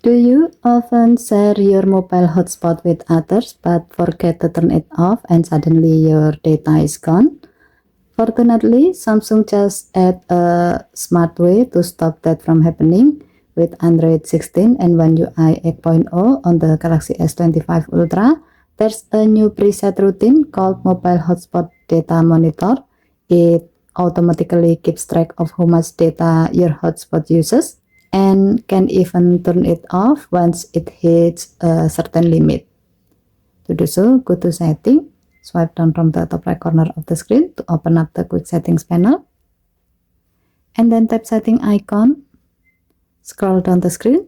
Do you often share your mobile hotspot with others but forget to turn it off and suddenly your data is gone? Fortunately, Samsung just added a smart way to stop that from happening with Android 16 and One UI 8.0 on the Galaxy S25 Ultra. There's a new preset routine called Mobile Hotspot Data Monitor. It automatically keeps track of how much data your hotspot uses and can even turn it off once it hits a certain limit. To do so, go to Setting, swipe down from the top right corner of the screen to open up the Quick Settings panel, and then tap Setting icon, scroll down the screen,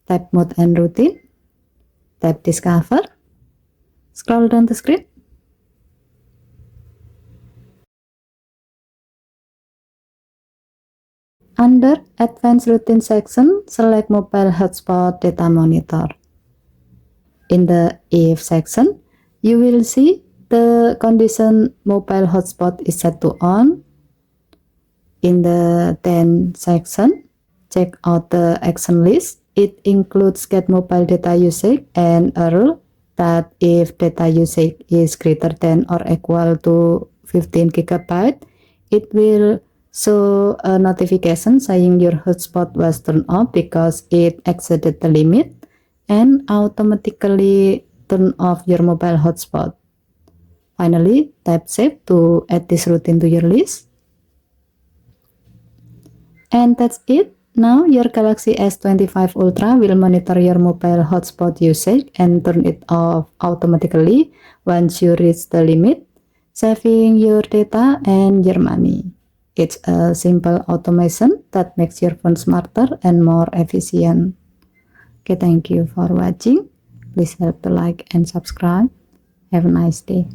tap Mode and Routine, tap Discover, scroll down the screen, under Advanced Routine section, select Mobile Hotspot Data Monitor. In the If section, you will see the condition mobile hotspot is set to on. In the Then section, check out the action list. It includes get mobile data usage and a rule that if data usage is greater than or equal to 15 GB, it will show a notification saying your hotspot was turned off because it exceeded the limit, and automatically turn off your mobile hotspot. Finally, tap Save to add this routine to your list. And that's it. Now your Galaxy S25 Ultra will monitor your mobile hotspot usage and turn it off automatically once you reach the limit, saving your data and your money. It's a simple automation that makes your phone smarter and more efficient. Okay, thank you for watching. Please help to like and subscribe. Have a nice day.